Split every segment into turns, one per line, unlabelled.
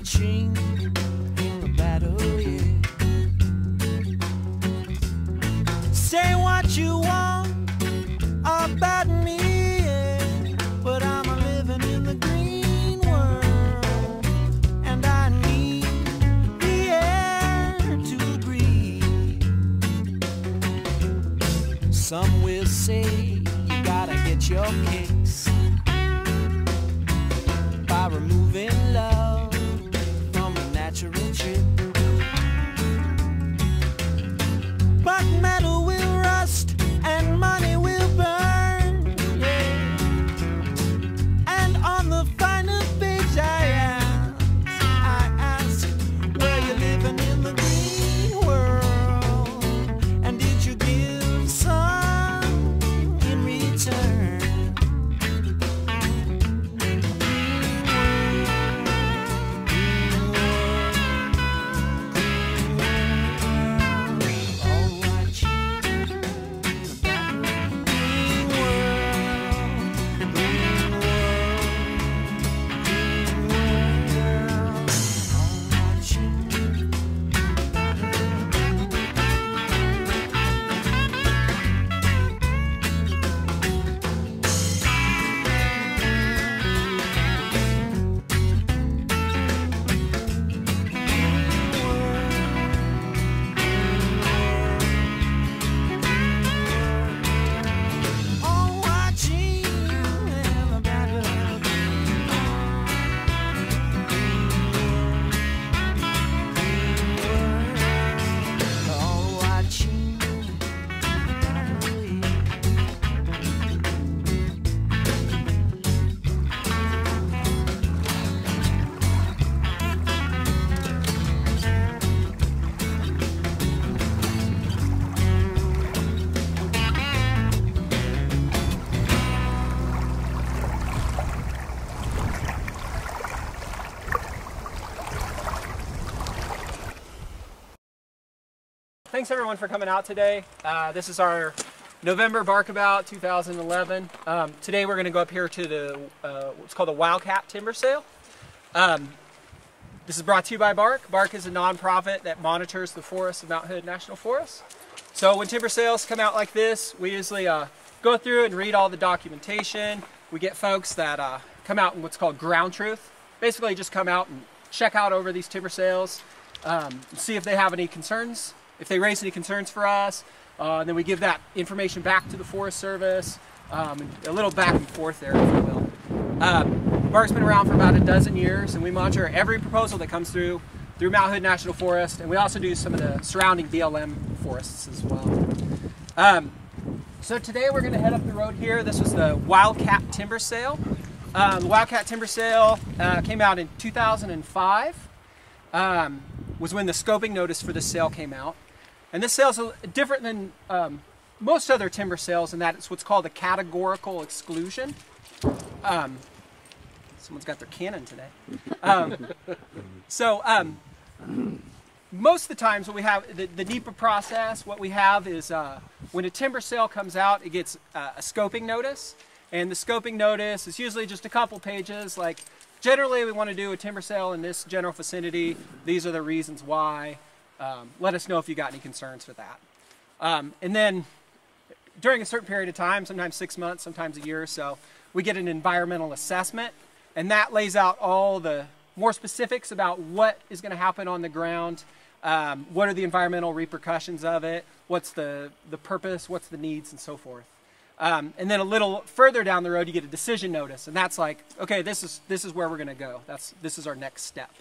watching the battle, yeah. Say what you want about me, yeah, but I'm a living in the green world, and I need the air to breathe. Some will say you gotta get your kicks by removing love from a natural trip. But metal will rust and money will burn, yeah. And on the final page I ask, were you living in the green world? And did you give some in return?
Thanks everyone for coming out today. This is our November Barkabout 2011. Today we're going to go up here to the what's called the Wildcat timber sale. This is brought to you by Bark. Bark is a nonprofit that monitors the forests of Mount Hood National Forest. So when timber sales come out like this, we usually go through and read all the documentation. We get folks that come out in what's called ground truth. Basically just come out and check out over these timber sales, see if they have any concerns. If they raise any concerns for us, then we give that information back to the Forest Service, a little back and forth there, if you will. Bark's been around for about a dozen years, and we monitor every proposal that comes through Mount Hood National Forest, and we also do some of the surrounding BLM forests as well. So today we're going to head up the road here. This was the Wildcat timber sale. The Wildcat timber sale came out in 2005. Was when the scoping notice for this sale came out. And this sale is different than most other timber sales in that it's what's called a categorical exclusion. Someone's got their cannon today. Most of the times what we have, the NEPA process, what we have is when a timber sale comes out, it gets a scoping notice. And the scoping notice is usually just a couple pages, like generally we want to do a timber sale in this general vicinity. These are the reasons why. Let us know if you got any concerns with that. And then during a certain period of time, sometimes 6 months, sometimes a year or so, we get an environmental assessment, and that lays out all the more specifics about what is going to happen on the ground, what are the environmental repercussions of it, what's the purpose, what's the needs, and so forth. And then a little further down the road, you get a decision notice, and that's like, okay, this is where we're going to go. This is our next step.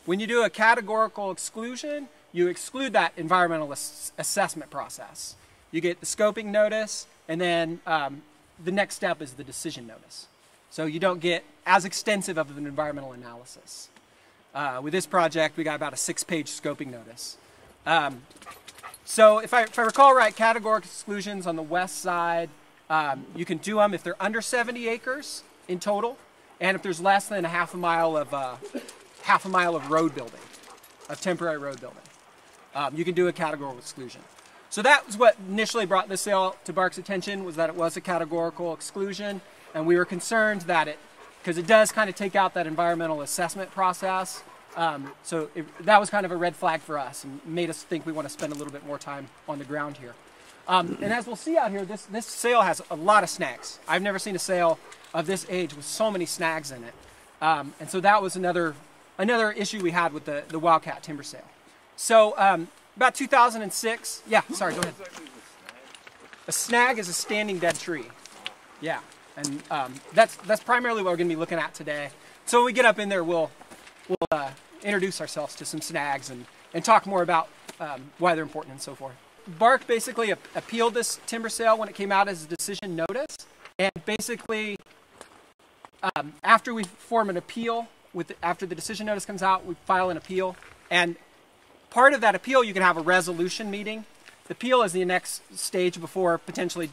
When you do a categorical exclusion, you exclude that environmental assessment process. You get the scoping notice, and then the next step is the decision notice. So you don't get as extensive of an environmental analysis. With this project, we got about a 6-page scoping notice. So if I recall right, categorical exclusions on the west side, you can do them if they're under 70 acres in total, and if there's less than half a mile of road building, of temporary road building. You can do a categorical exclusion. So that was what initially brought this sale to Bark's attention, was that it was a categorical exclusion, and we were concerned that because it does kind of take out that environmental assessment process, That was kind of a red flag for us and made us think we want to spend a little bit more time on the ground here. And as we'll see out here, this sail has a lot of snags. I've never seen a sail of this age with so many snags in it. And so that was another issue we had with the Wildcat timber sail. So about 2006, yeah, sorry, go ahead. A snag is a standing dead tree. Yeah, and that's primarily what we're going to be looking at today. So when we get up in there, we'll introduce ourselves to some snags and talk more about why they're important and so forth. Bark basically appealed this timber sale when it came out as a decision notice, and basically after we form an appeal, after the decision notice comes out, we file an appeal, and part of that appeal you can have a resolution meeting. The appeal is the next stage before potentially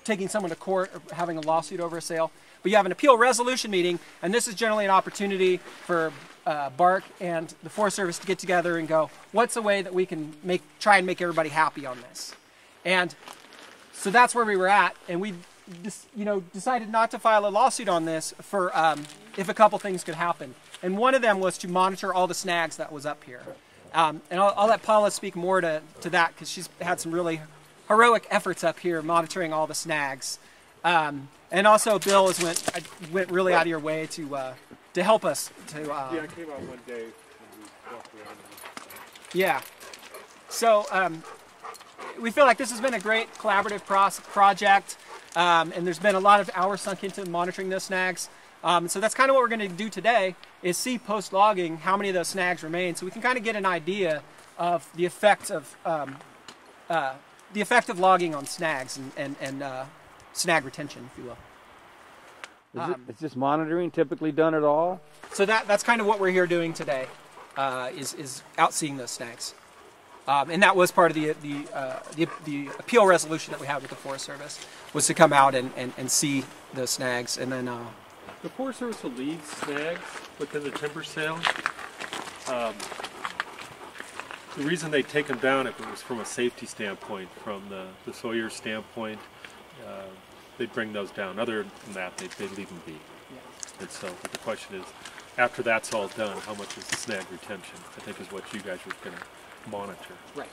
taking someone to court or having a lawsuit over a sale. But you have an appeal resolution meeting, and this is generally an opportunity for Bark and the Forest Service to get together and go, what's a way that we can try and make everybody happy on this? And so that's where we were at, and we decided not to file a lawsuit on this for if a couple things could happen. And one of them was to monitor all the snags that was up here. And I'll let Paula speak more to that, because she's had some really heroic efforts up here monitoring all the snags. And also Bill went really out of your way to help us. Yeah,
I came out one day and we walked around.
Yeah. So we feel like this has been a great collaborative project, and there's been a lot of hours sunk into monitoring those snags. So that's kind of what we're going to do today, is see post-logging how many of those snags remain, so we can kind of get an idea of the effect of logging on snags and snag retention, if you will.
Is this monitoring typically done at all?
So that's kind of what we're here doing today, is out seeing those snags. And that was part of the appeal resolution that we had with the Forest Service, was to come out and see those snags. And then
the Forest Service will leave snags within the timber sale. The reason they take them down, if it was from a safety standpoint, from the Sawyer standpoint, they'd bring those down. Other than that, they'd leave them be.
Yeah.
And so the question is, after that's all done, how much is the snag retention? I think is what you guys were going to monitor.
Right.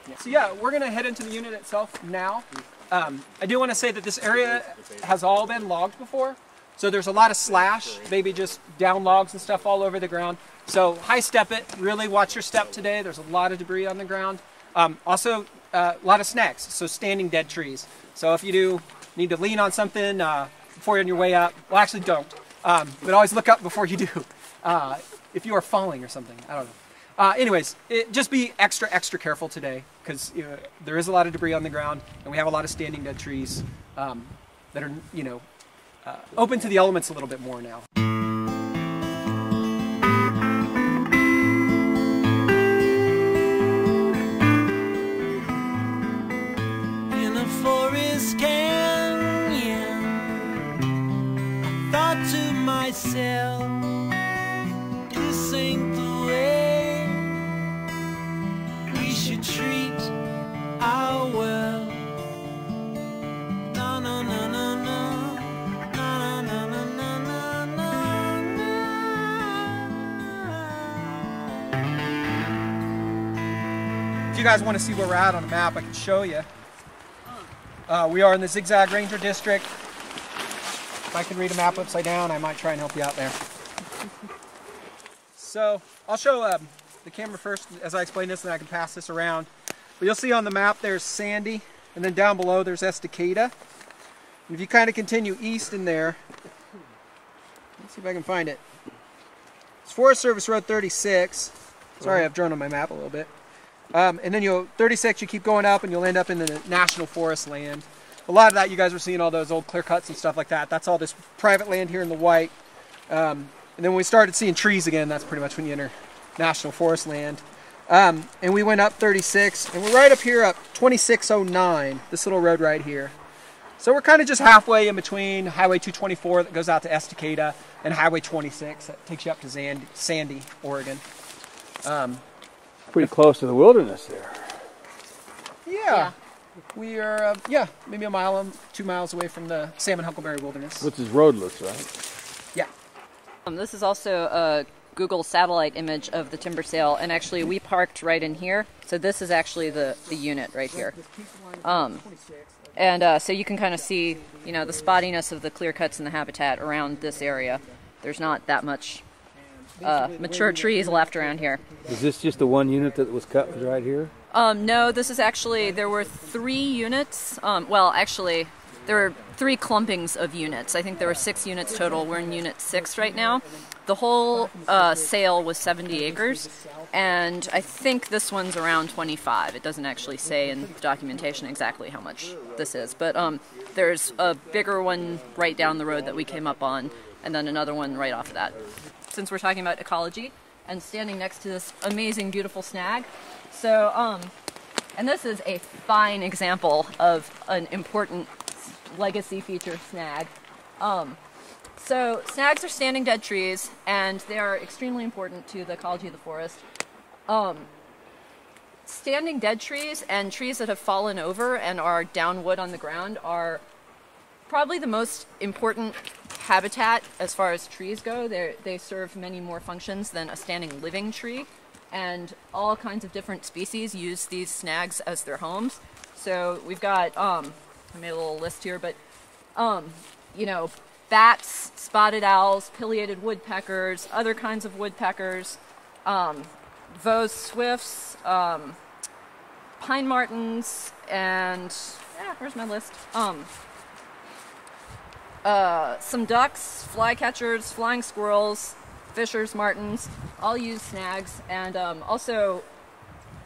Yeah. So yeah, we're going to head into the unit itself now. I do want to say that this area has all been logged before. So there's a lot of slash, maybe just down logs and stuff all over the ground. So high step it, really watch your step today. There's a lot of debris on the ground. Also, a lot of snags, so standing dead trees. So if you do need to lean on something before you're on your way up, well, actually don't. But always look up before you do. If you are falling or something, I don't know. Anyways, just be extra careful today, because there is a lot of debris on the ground, and we have a lot of standing dead trees that are, open to the elements a little bit more now.
In a forest canyon, I thought to myself, this ain't the way we should treat our world. No, no, no, no, no.
If you guys want to see where we're at on a map, I can show you. We are in the Zigzag Ranger District. If I can read a map upside down, I might try and help you out there. So I'll show the camera first as I explain this, and I can pass this around. But you'll see on the map there's Sandy, and then down below there's Estacada. And if you kind of continue east in there, let's see if I can find it. It's Forest Service Road 36. Sorry, I've drawn on my map a little bit. And then 36, you keep going up and you'll end up in the National Forest land. A lot of that, you guys were seeing all those old clear cuts and stuff like that. That's all this private land here in the white. And then when we started seeing trees again, that's pretty much when you enter National Forest land. And we went up 36, and we're right up here up 2609, this little road right here. So we're kind of just halfway in between Highway 224 that goes out to Estacada and Highway 26 that takes you up to Sandy, Oregon.
Pretty close to the wilderness there.
Yeah. We are, maybe a mile, 2 miles away from the Salmon Huckleberry Wilderness.
What's this road looks like?
Yeah.
This is also a Google satellite image of the timber sale, and actually we parked right in here. So this is actually the unit right here. So you can kind of see, you know, the spottiness of the clear cuts in the habitat around this area. There's not that much mature trees left around here.
Is this just the one unit that was cut right here?
No, this is actually, there were 3 units. Well, actually, there were 3 clumpings of units. I think there were 6 units total. We're in unit 6 right now. The whole sale was 70 acres, and I think this one's around 25. It doesn't actually say in the documentation exactly how much this is, but there's a bigger one right down the road that we came up on, and then another one right off of that. Since we're talking about ecology, and standing next to this amazing, beautiful snag, so, and this is a fine example of an important legacy feature snag. So snags are standing dead trees, and they are extremely important to the ecology of the forest. Standing dead trees and trees that have fallen over and are down wood on the ground are probably the most important habitat as far as trees go. They serve many more functions than a standing living tree, and all kinds of different species use these snags as their homes. So we've got, I made a little list here, but, you know, bats, spotted owls, pileated woodpeckers, other kinds of woodpeckers, Vos swifts, pine martens, and where's my list? Some ducks, flycatchers, flying squirrels, fishers, martins, all use snags, and also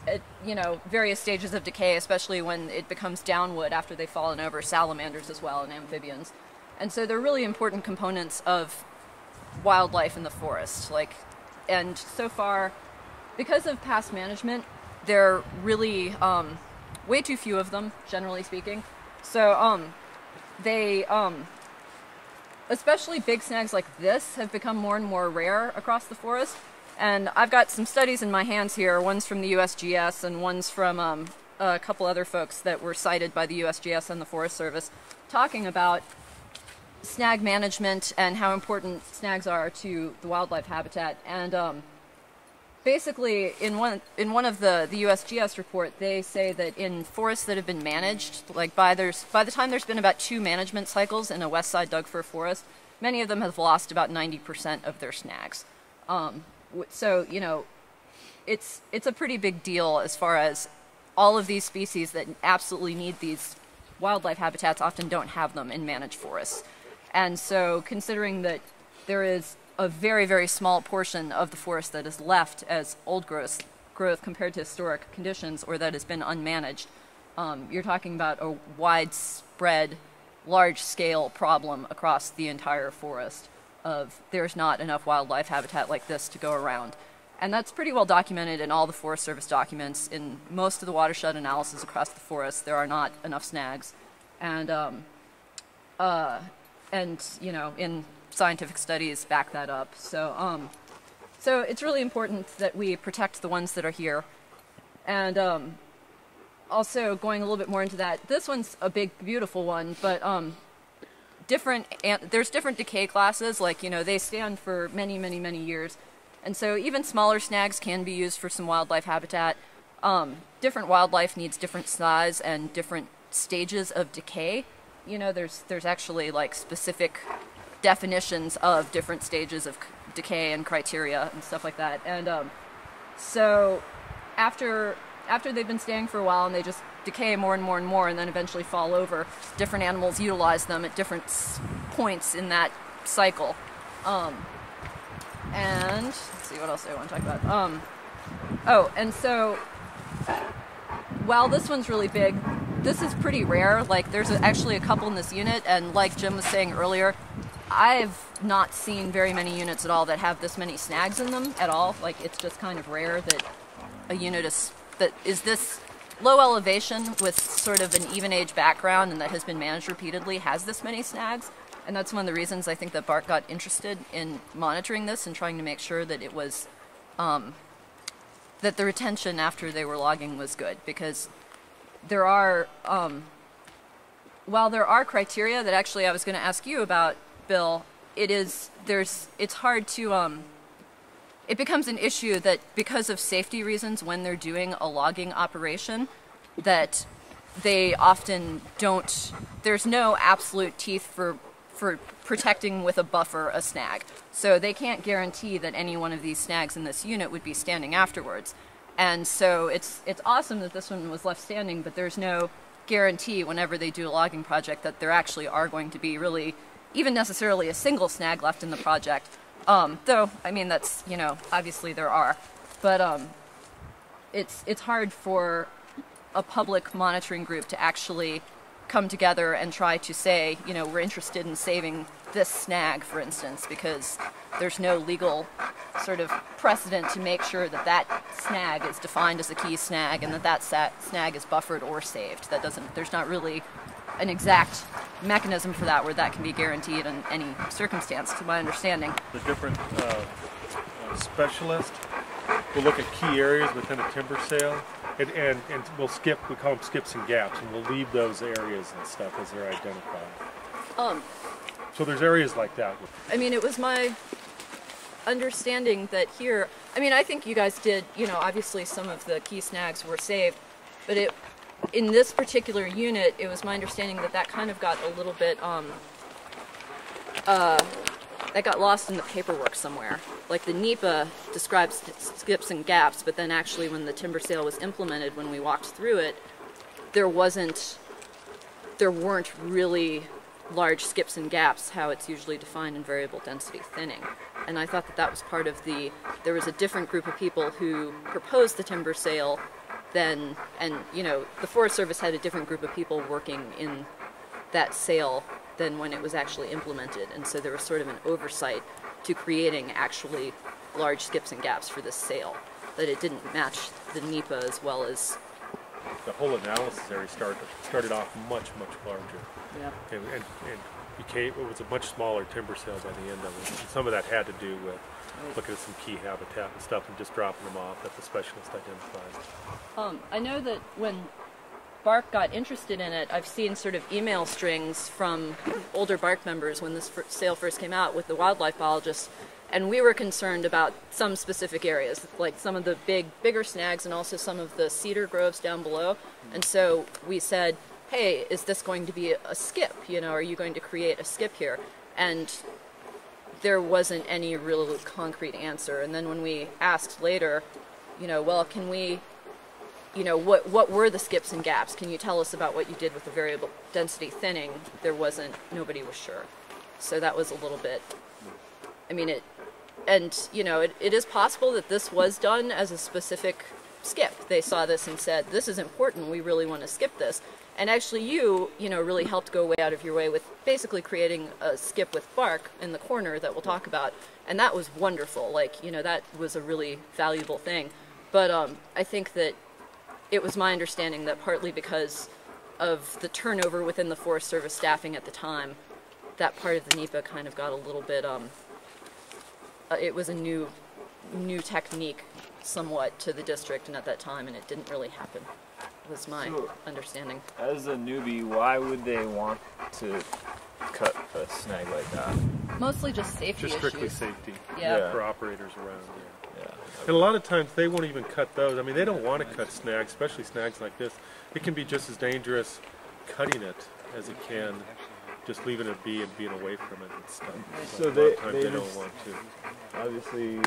at, you know, various stages of decay, especially when it becomes downwood after they've fallen over, salamanders as well, and amphibians. And so they're really important components of wildlife in the forest. And so far, because of past management, there are really way too few of them, generally speaking. So especially big snags like this have become more and more rare across the forest. And I've got some studies in my hands here. One's from the USGS and one's from a couple other folks that were cited by the USGS and the Forest Service, talking about snag management and how important snags are to the wildlife habitat. And basically, in one of the USGS report, they say that in forests that have been managed, like by the time there's been about 2 management cycles in a west side Doug fir forest, many of them have lost about 90% of their snags. So, you know, it's a pretty big deal as far as all of these species that absolutely need these wildlife habitats often don't have them in managed forests. And so considering that there is a very, very small portion of the forest that is left as old growth compared to historic conditions, or that has been unmanaged, you're talking about a widespread, large-scale problem across the entire forest of there's not enough wildlife habitat like this to go around. And that's pretty well documented in all the Forest Service documents. In most of the watershed analysis across the forest, there are not enough snags. And you know, in scientific studies back that up. So it's really important that we protect the ones that are here. And also going a little bit more into that, this one's a big, beautiful one, but there's different decay classes, like, you know, they stand for many, many, many years. And so even smaller snags can be used for some wildlife habitat. Different wildlife needs different size and different stages of decay. You know, there's actually like specific definitions of different stages of decay and criteria and stuff like that. And so after they've been staying for a while and they just decay more and more and more and then eventually fall over, different animals utilize them at different points in that cycle. And let's see what else I want to talk about. And so while this one's really big, this is pretty rare. Like, there's actually a couple in this unit, and like Jim was saying earlier, I've not seen very many units at all that have this many snags in them at all. Like, it's just kind of rare that a unit is this low elevation with sort of an even age background and that has been managed repeatedly has this many snags. And that's one of the reasons I think that BARC got interested in monitoring this and trying to make sure that it was, that the retention after they were logging was good, because there are, while there are criteria that actually I was going to ask you about, Bill, it's hard to, it becomes an issue that because of safety reasons when they're doing a logging operation, that they often don't, there's no absolute teeth for protecting with a buffer a snag. So they can't guarantee that any one of these snags in this unit would be standing afterwards. And so it's awesome that this one was left standing, but there's no guarantee whenever they do a logging project that there actually are going to be really even necessarily a single snag left in the project. Though, I mean, that's, you know, obviously there are. But it's hard for a public monitoring group to actually come together and try to say, you know, we're interested in saving this snag, for instance, because there's no legal sort of precedent to make sure that that snag is defined as a key snag and that that snag is buffered or saved. That doesn't, there's not really an exact mechanism for that where that can be guaranteed in any circumstance, to my understanding.
The different specialists will look at key areas within a timber sale, and we'll skip, we call them skips and gaps, and we'll leave those areas and stuff as they're identified. So there's areas like that.
I mean, it was my understanding that here, I mean, I think you guys did, you know, obviously some of the key snags were saved, but in this particular unit, it was my understanding that that kind of got a little bit, that got lost in the paperwork somewhere. Like the NEPA describes skips and gaps, but then actually when the timber sale was implemented, when we walked through it, there weren't really large skips and gaps, how it's usually defined in variable density thinning. And I thought that that was part of there was a different group of people who proposed the timber sale then, and you know, the Forest Service had a different group of people working in that sale than when it was actually implemented, and so there was sort of an oversight to creating actually large skips and gaps for this sale, that it didn't match the NEPA as well as...
The whole analysis area started off much larger.
Yeah.
And it was a much smaller timber sale by the end of it. And some of that had to do with looking at some key habitat and stuff and just dropping them off that the specialist identified.
I know that when Bark got interested in it, I've seen sort of email strings from older Bark members when this sale first came out with the wildlife biologists, and we were concerned about some specific areas, like some of the bigger snags and also some of the cedar groves down below. And so we said, hey, is this going to be a skip? You know, are you going to create a skip here? And there wasn't any real concrete answer. And then when we asked later, you know, well, can we, you know, what were the skips and gaps? Can you tell us about what you did with the variable density thinning? There wasn't, nobody was sure. So that was a little bit, I mean, and you know, it is possible that this was done as a specific skip. They saw this and said, this is important, we really want to skip this. And actually you know, really helped go way out of your way with basically creating a skip with bark in the corner that we'll talk about. And that was wonderful. Like, you know, that was a really valuable thing. But I think that it was my understanding that partly because of the turnover within the Forest Service staffing at the time, that part of the NEPA kind of got a little bit, it was a new technique somewhat to the district and at that time, and it didn't really happen, was my understanding.
As a newbie, why would they want to cut a snag like that?
Mostly just safety
Just strictly
issues.
safety
Yeah.
for operators around there.
Yeah.
And a lot of times they won't even cut those. I mean, they don't want to cut snags, especially snags like this. It can be just as dangerous cutting it as it can just leaving it be and being away from it and stuff.
So
a lot of times they don't
just
want to.
Obviously,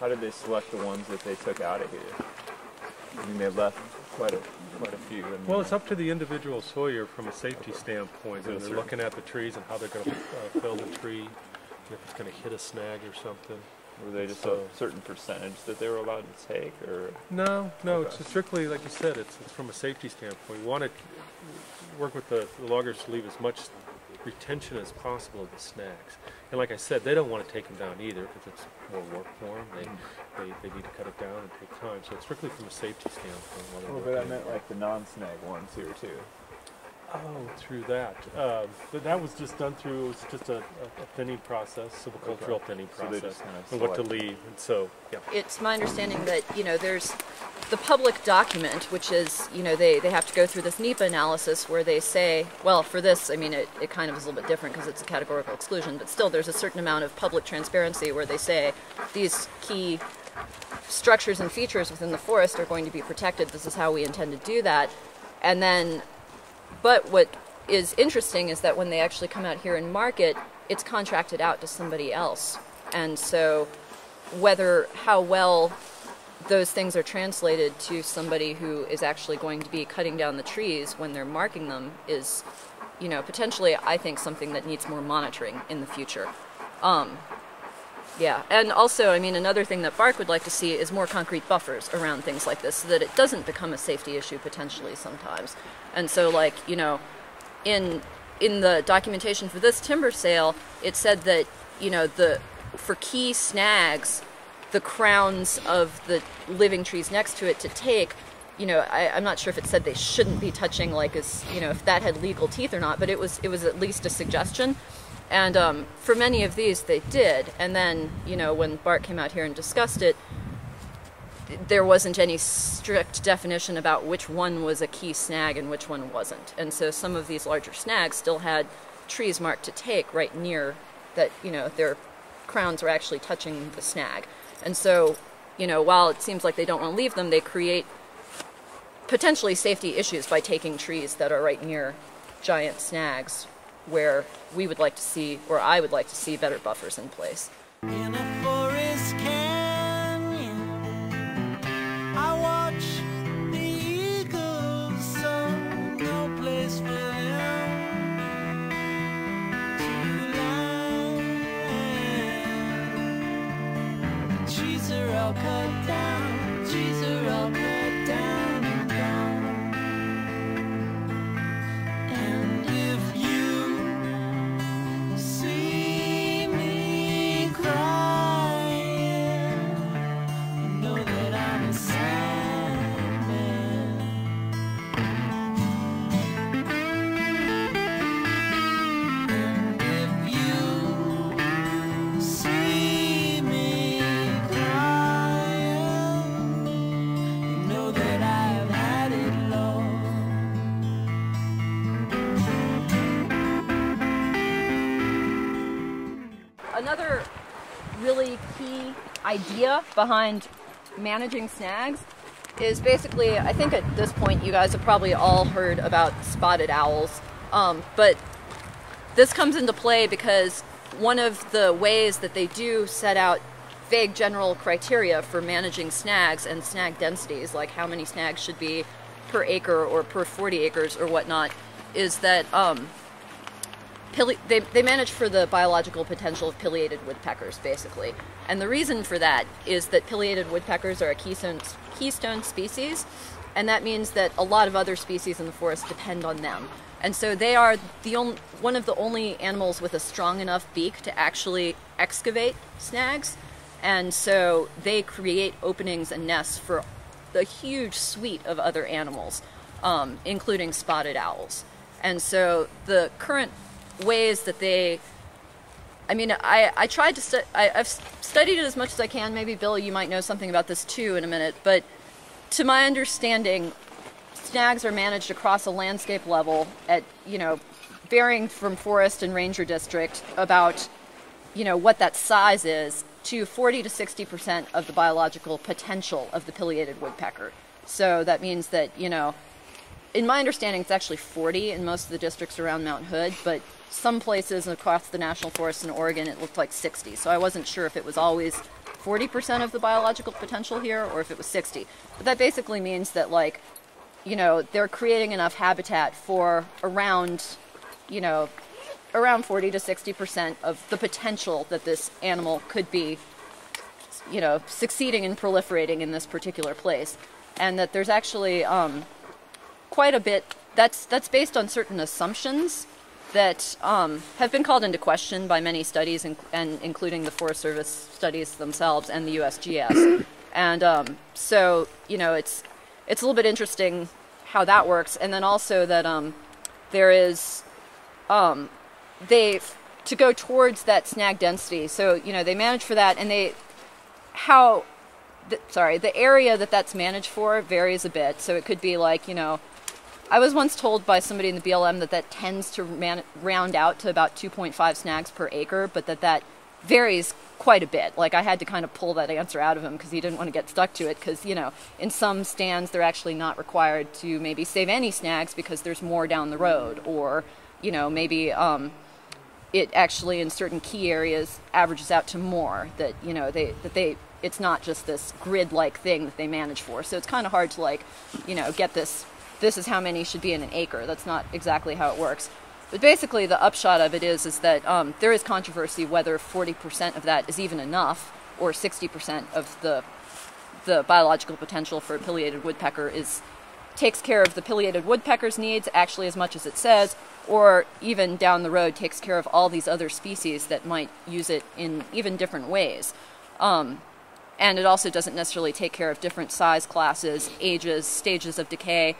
how did they select the ones that they took out of here? I mean, they left quite a few. And
Well, it's up to the individual sawyer from a safety standpoint. And they're looking at the trees and how they're going to fell the tree, and if it's going to hit a snag or something.
were they just a certain percentage that they were allowed to take, or?
No, it's strictly, like you said, it's from a safety standpoint. We want to work with the loggers to leave as much retention as possible of the snags. And like I said, they don't want to take them down either because it's more work for them. They need to cut it down and take time. So it's strictly from a safety standpoint.
Oh, but I meant like the non-snag ones here too.
Oh, through that. But that was just done through, it was just a thinning process, silvicultural thinning
So they
process,
just kind of
and what to
select.
leave. And so, yeah.
It's my understanding that, there's the public document, which is, they have to go through this NEPA analysis where they say, well, for this, I mean, it kind of is a little bit different because it's a categorical exclusion, but still there's a certain amount of public transparency where they say these key structures and features within the forest are going to be protected. This is how we intend to do that. And then, but what is interesting is that when they actually come out here and market, it's contracted out to somebody else. And so how well those things are translated to somebody who is actually going to be cutting down the trees when they're marking them is, potentially, I think, something that needs more monitoring in the future. Yeah, and also, I mean, another thing that BARC would like to see is more concrete buffers around things like this so that it doesn't become a safety issue potentially sometimes. And so, like, in the documentation for this timber sale, it said that, for key snags, the crowns of the living trees next to it to take, I'm not sure if it said they shouldn't be touching, like, if that had legal teeth or not, but it was at least a suggestion. And for many of these, they did. And then, when BARC came out here and discussed it, there wasn't any strict definition about which one was a key snag and which one wasn't. And so some of these larger snags still had trees marked to take right near that, their crowns were actually touching the snag. And so, while it seems like they don't want to leave them, they create potentially safety issues by taking trees that are right near giant snags, where we would like to see, or I would like to see, better buffers in place.
In a forest canyon, I watch the eagles, so no place for them to land. Trees are all cut down, trees are all cut down and gone. And if you see me crying, you know that I'm a sad man. And if you see me crying, you know that I've had it long.
Another really key idea behind managing snags is basically, I think at this point you guys have probably all heard about spotted owls, but this comes into play because one of the ways that they do set out vague general criteria for managing snags and snag densities, like how many snags should be per acre or per 40 acres or whatnot, is that they manage for the biological potential of pileated woodpeckers, basically. And the reason for that is that pileated woodpeckers are a keystone species, and that means that a lot of other species in the forest depend on them. And so they are one of the only animals with a strong enough beak to actually excavate snags. And so they create openings and nests for a huge suite of other animals, including spotted owls. And so the current ways that I tried to I've studied it as much as I can. Maybe Bill, you might know something about this too in a minute, but to my understanding, snags are managed across a landscape level at, varying from forest and ranger district about, what that size is, to 40 to 60% of the biological potential of the pileated woodpecker. So that means that, in my understanding, it's actually 40 in most of the districts around Mount Hood, but some places across the national forest in Oregon, it looked like 60. So I wasn't sure if it was always 40% of the biological potential here or if it was 60. But that basically means that, they're creating enough habitat for around 40 to 60% of the potential that this animal could be, succeeding and proliferating in this particular place. And that there's actually quite a bit that's based on certain assumptions that have been called into question by many studies, and including the Forest Service studies themselves and the USGS. And so, it's a little bit interesting how that works. And then also that there is, to go towards that snag density. So, you know, they manage for that, and the area that's managed for varies a bit. So it could be like, you know, I was once told by somebody in the BLM that tends to round out to about 2.5 snags per acre, but that varies quite a bit. Like, I had to kind of pull that answer out of him because he didn't want to get stuck to it, because, you know, in some stands they're actually not required to maybe save any snags because there's more down the road, or, you know, maybe it actually in certain key areas averages out to more, that, you know, it's not just this grid-like thing that they manage for. So it's kind of hard to, like, you know, get this is how many should be in an acre. That's not exactly how it works. But basically the upshot of it is that there is controversy whether 40% of that is even enough, or 60% of the biological potential for a pileated woodpecker takes care of the pileated woodpecker's needs actually as much as it says, or even down the road takes care of all these other species that might use it in even different ways. And it also doesn't necessarily take care of different size classes, ages, stages of decay.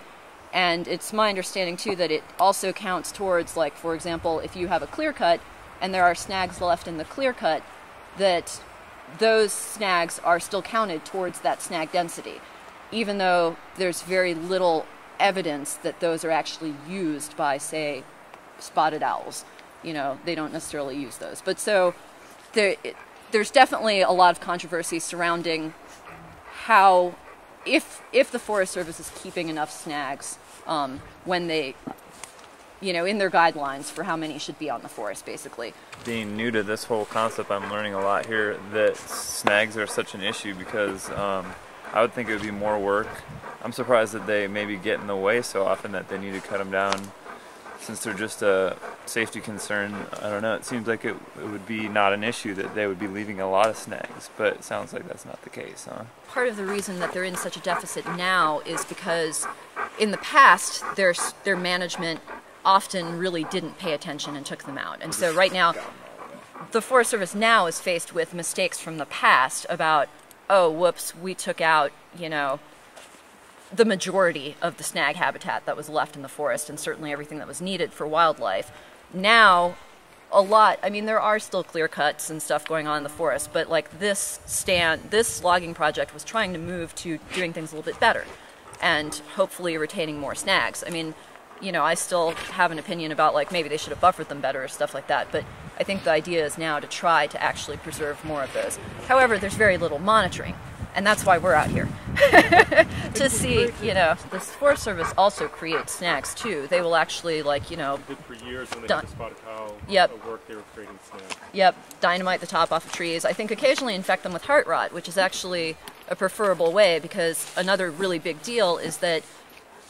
And it's my understanding, too, that it also counts towards, like, for example, if you have a clear cut and there are snags left in the clear cut, that those snags are still counted towards that snag density, even though there's very little evidence that those are actually used by, say, spotted owls. You know, they don't necessarily use those. But so there's definitely a lot of controversy surrounding how, if the Forest Service is keeping enough snags when they, you know, in their guidelines for how many should be on the forest, basically.
Being new to this whole concept, I'm learning a lot here that snags are such an issue, because I would think it would be more work. I'm surprised that they maybe get in the way so often that they need to cut them down, since they're just a safety concern. I don't know, it seems like it would be not an issue that they would be leaving a lot of snags, but it sounds like that's not the case, huh?
Part of the reason that they're in such a deficit now is because in the past their management often really didn't pay attention and took them out. And so right now the Forest Service now is faced with mistakes from the past about, oh, whoops, we took out, you know, the majority of the snag habitat that was left in the forest, and certainly everything that was needed for wildlife. Now, I mean, there are still clear cuts and stuff going on in the forest, but like this logging project was trying to move to doing things a little bit better, and hopefully retaining more snags. I mean, you know, I still have an opinion about, like, maybe they should have buffered them better or stuff like that, but I think the idea is now to try to actually preserve more of those. However, there's very little monitoring, and that's why we're out here. To see, you know, the Forest Service also creates snags too. They will actually, like, you know,
They did for years when they had the spotted owl work, they were creating snags.
Yep, dynamite the top off of trees. I think occasionally infect them with heart rot, which is actually a preferable way, because another really big deal is that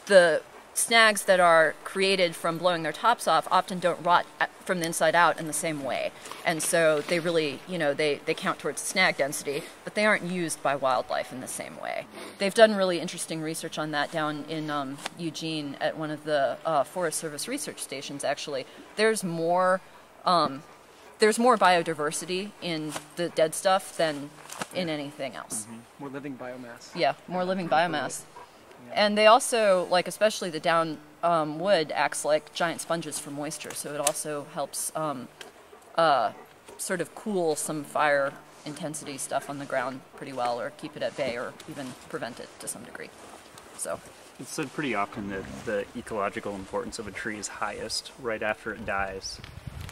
the snags that are created from blowing their tops off often don't rot from the inside out in the same way. And so they really, you know, they count towards snag density, but they aren't used by wildlife in the same way. They've done really interesting research on that down in Eugene at one of the Forest Service research stations, actually. There's more biodiversity in the dead stuff than in anything else.
Mm-hmm. More living biomass.
Yeah, more living biomass. And they also, like, especially the down wood acts like giant sponges for moisture, so it also helps sort of cool some fire intensity stuff on the ground pretty well, or keep it at bay, or even prevent it to some degree. So
it's said pretty often that the ecological importance of a tree is highest right after it dies,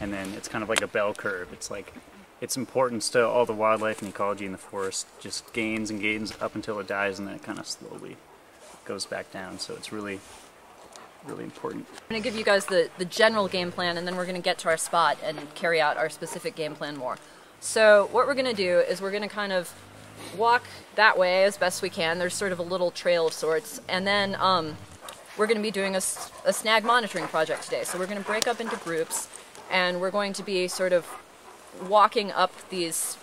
and then it's kind of like a bell curve. It's like its importance to all the wildlife and ecology in the forest just gains and gains up until it dies, and then it kind of slowly goes back down. So it's really, really important.
I'm going to give you guys the general game plan, and then we're going to get to our spot and carry out our specific game plan more. So what we're going to do is we're going to kind of walk that way as best we can. There's sort of a little trail of sorts, and then we're going to be doing a snag monitoring project today. So we're going to break up into groups, and we're going to be sort of walking up these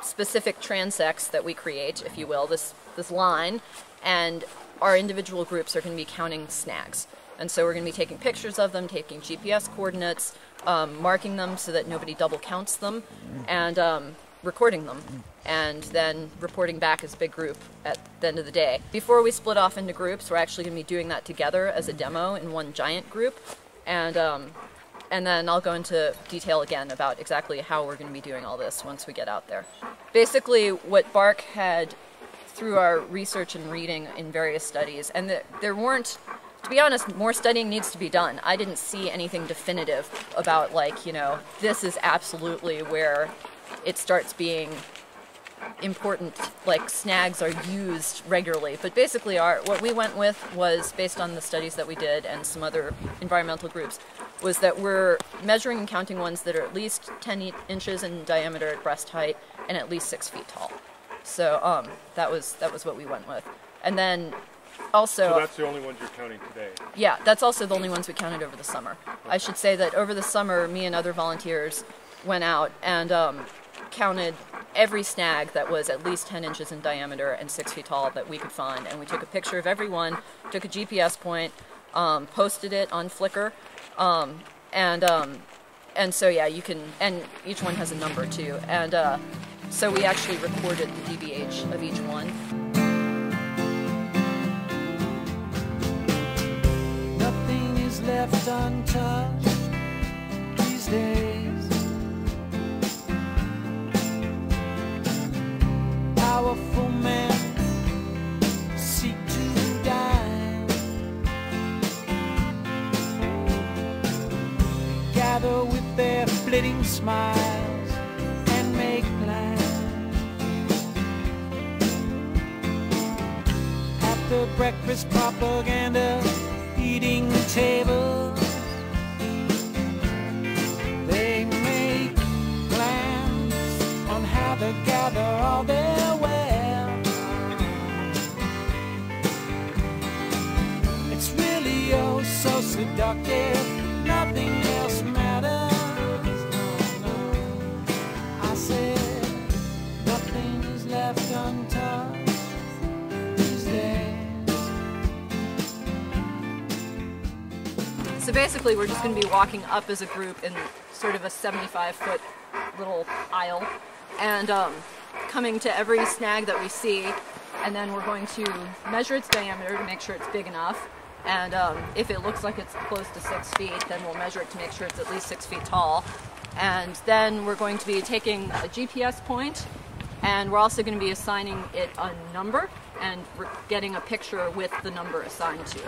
specific transects that we create, if you will, this line, and our individual groups are going to be counting snags. And so we're going to be taking pictures of them, taking GPS coordinates, marking them so that nobody double counts them, and recording them, and then reporting back as a big group at the end of the day. Before we split off into groups, we're actually going to be doing that together as a demo in one giant group, and then I'll go into detail again about exactly how we're going to be doing all this once we get out there. Basically, what Bark had through our research and reading in various studies, and there weren't, to be honest, more studying needs to be done. I didn't see anything definitive about, like, you know, this is absolutely where it starts being important, like snags are used regularly. But basically what we went with was, based on the studies that we did and some other environmental groups, was that we're measuring and counting ones that are at least 10 inches in diameter at breast height and at least 6 feet tall. So that was what we went with. And then also,
so that's the only ones you're counting today?
Yeah, that's also the only ones we counted over the summer. I should say that over the summer, me and other volunteers went out and counted every snag that was at least 10 inches in diameter and 6 feet tall that we could find. And we took a picture of every one, took a GPS point, posted it on Flickr, and so yeah, you can, and each one has a number too. And so we actually recorded the DBH of each one.
Nothing is left untouched these days. Powerful men seek to die, gather with their flitting smiles and make plans. At the breakfast propaganda eating table, they make plans on how to gather all their wealth. It's really oh so seductive, nothing else matters. No, no. I said nothing is left untouched these days.
So basically, we're just going to be walking up as a group in sort of a 75-foot little aisle, and coming to every snag that we see, and then we're going to measure its diameter to make sure it's big enough, and if it looks like it's close to 6 feet, then we'll measure it to make sure it's at least 6 feet tall, and then we're going to be taking a GPS point, and we're also going to be assigning it a number, and we're getting a picture with the number assigned to it.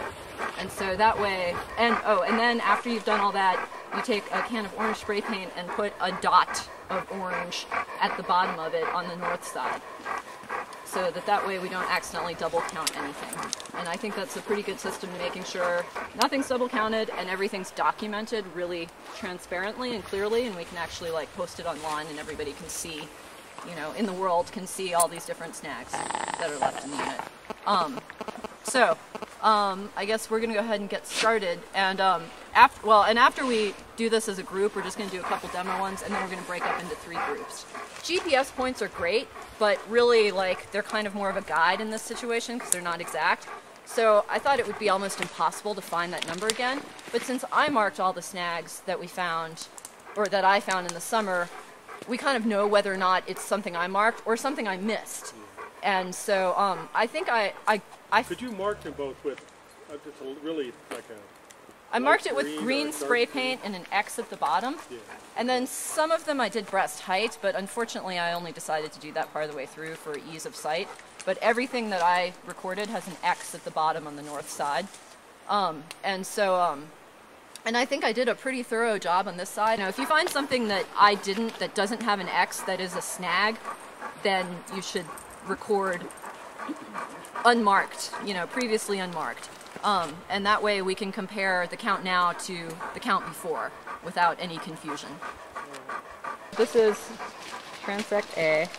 And so that way, and then after you've done all that, you take a can of orange spray paint and put a dot of orange at the bottom of it on the north side, so that way we don't accidentally double count anything. And I think that's a pretty good system, making sure nothing's double counted and everything's documented really transparently and clearly, and we can actually like post it online and everybody can see, you know, in the world can see all these different snags that are left in the unit. I guess we're gonna go ahead and get started, and after we do this as a group, we're just gonna do a couple demo ones, and then we're gonna break up into 3 groups. GPS points are great, but really, like, they're kind of more of a guide in this situation because they're not exact. So I thought it would be almost impossible to find that number again, but since I marked all the snags that we found, or that I found in the summer, we kind of know whether or not it's something I marked or something I missed. And so I think
Could you mark them both with just a, really like a...
I marked it with green spray paint and an X at the bottom.
Yeah.
And then some of them I did breast height, but unfortunately I only decided to do that part of the way through for ease of sight. But everything that I recorded has an X at the bottom on the north side. And I think I did a pretty thorough job on this side. Now, if you find something that I didn't, that doesn't have an X, that is a snag, then you should record unmarked, you know, previously unmarked. And that way we can compare the count now to the count before without any confusion. This is transect A,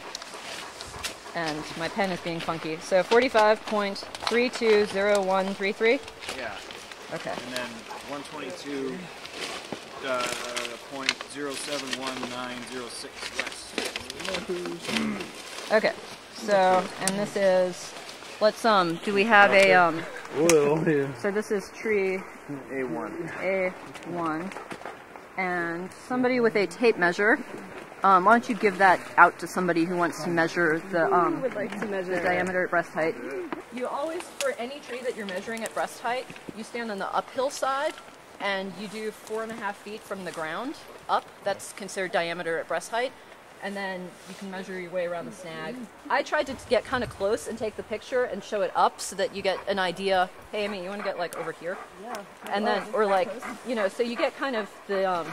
and my pen is being funky. So 45.320133?
Yeah.
Okay.
And then 122.071906 west.
Okay. So, and this is, let's, do we have a, so this is tree A1, and somebody with a tape measure, why don't you give that out to somebody who wants to measure the, the diameter at breast height. You always, for any tree that you're measuring at breast height, you stand on the uphill side, and you do 4.5 feet from the ground up. That's considered diameter at breast height. And then you can measure your way around the snag. I tried to get kind of close and take the picture and show it up so that you get an idea. Hey, Amy, you want to get like over here?
Yeah.
And then, or like, you know, so you get kind of the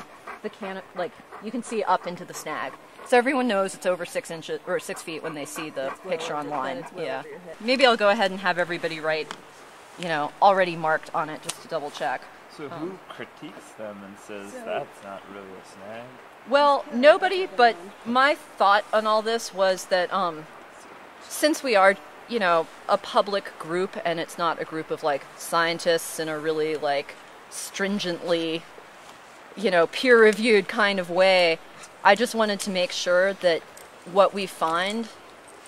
can, like you can see up into the snag. So everyone knows it's over 6 inches or 6 feet when they see the picture online. Yeah. Maybe I'll go ahead and have everybody write, you know, already marked on it just to double check.
So who critiques them and says that's not really a snag?
Well, nobody, but my thought on all this was that since we are, you know, a public group and it's not a group of like scientists in a really like stringently, you know, peer-reviewed kind of way, I just wanted to make sure that what we find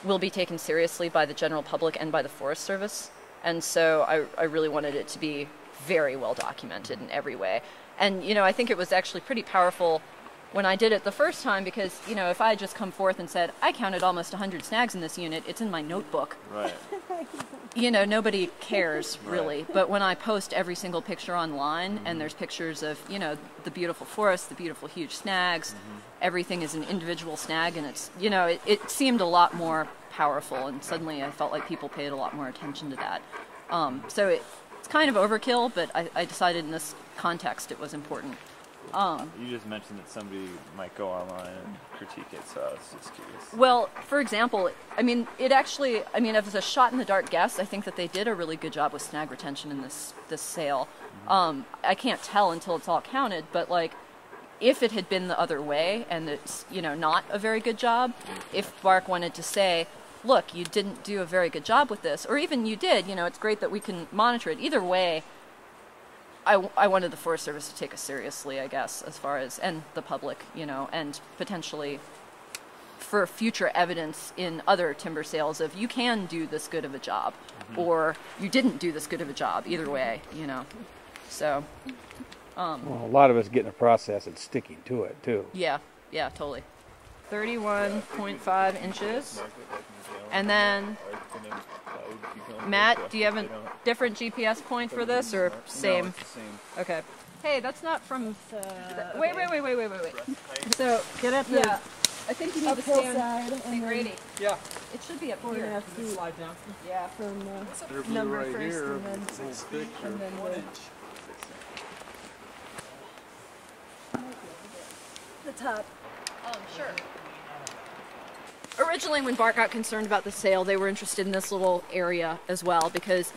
will be taken seriously by the general public and by the Forest Service. And so I really wanted it to be very well documented in every way. And, you know, I think it was actually pretty powerful when I did it the first time because, you know, if I had just come forth and said, I counted almost 100 snags in this unit, it's in my notebook.
Right.
You know, nobody cares really. But when I post every single picture online and there's pictures of, you know, the beautiful forest, the beautiful huge snags, everything is an individual snag and it's, you know, it seemed a lot more powerful and suddenly I felt like people paid a lot more attention to that. So it's kind of overkill, but I decided in this context it was important.
You just mentioned that somebody might go online and critique it, so I was just curious.
Well, for example, I mean, it actually, I mean, as a shot-in-the-dark guess, I think that they did a really good job with snag retention in this sale. I can't tell until it's all counted, but like, if it had been the other way and it's, you know, not a very good job, if Bark wanted to say, look, you didn't do a very good job with this, or even you did, you know, it's great that we can monitor it. Either way, I wanted the Forest Service to take us seriously, I guess, as far as, and the public, you know, and potentially for future evidence in other timber sales of you can do this good of a job, or you didn't do this good of a job, either way, you know. So,
Well, a lot of us get in a process and sticking to it, too.
yeah, totally. 31.5 inches. And then, Matt, do you have a different GPS point for this, or same?
No, it's the same.
Okay. Hey, that's not from. Wait. So
Get up
yeah, I think you need to
uphill
stand.
side
Hey,
and
Grady,
then
Yeah.
it should be up
4.5
here.
feet
Slide down.
Yeah.
from number first and then the top.
Sure. Originally, when Bart got concerned about the sale, they were interested in this little area as well because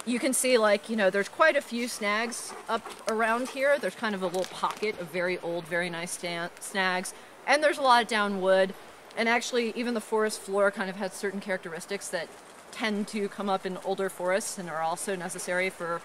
you can see, like, you know, there's quite a few snags up around here. There's kind of a little pocket of very old, very nice snags, and there's a lot of down wood. And actually, even the forest floor kind of has certain characteristics that tend to come up in older forests and are also necessary for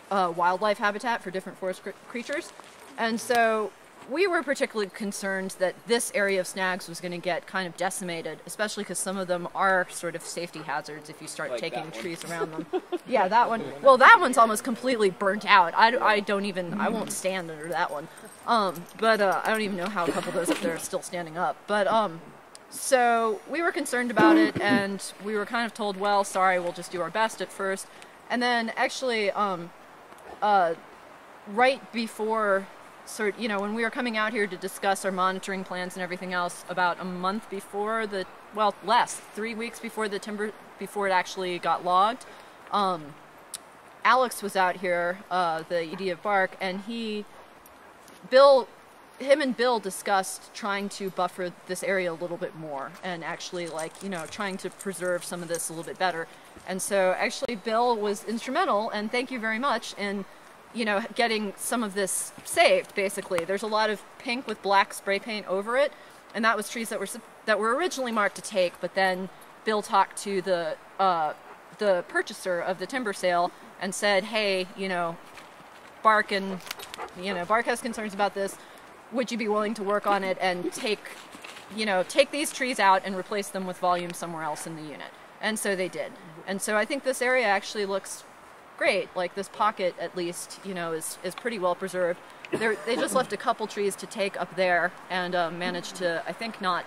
wildlife habitat for different forest creatures. And so we were particularly concerned that this area of snags was going to get kind of decimated, especially because some of them are sort of safety hazards if you start like taking trees around them. Yeah, that one. Well, that one's almost completely burnt out. I won't stand under that one. But I don't even know how a couple of those up there are still standing up. But so we were concerned about it, and we were kind of told, well, sorry, we'll just do our best at first. And then actually, right before, you know, when we were coming out here to discuss our monitoring plans and everything else, about a month before 3 weeks before before it actually got logged, Alex was out here, the ED of Bark, and him and Bill discussed trying to buffer this area a little bit more and actually, like, you know, trying to preserve some of this a little bit better. And so actually Bill was instrumental, and thank you very much, in, you know, getting some of this saved, basically. There's a lot of pink with black spray paint over it, and that was trees that were originally marked to take, but then Bill talked to the purchaser of the timber sale and said, hey, you know, Bark has concerns about this. Would you be willing to work on it and take these trees out and replace them with volume somewhere else in the unit? And so they did. And so I think this area actually looks great. Like, this pocket, at least, you know, is pretty well preserved. They just left a couple trees to take up there and managed to, I think, not,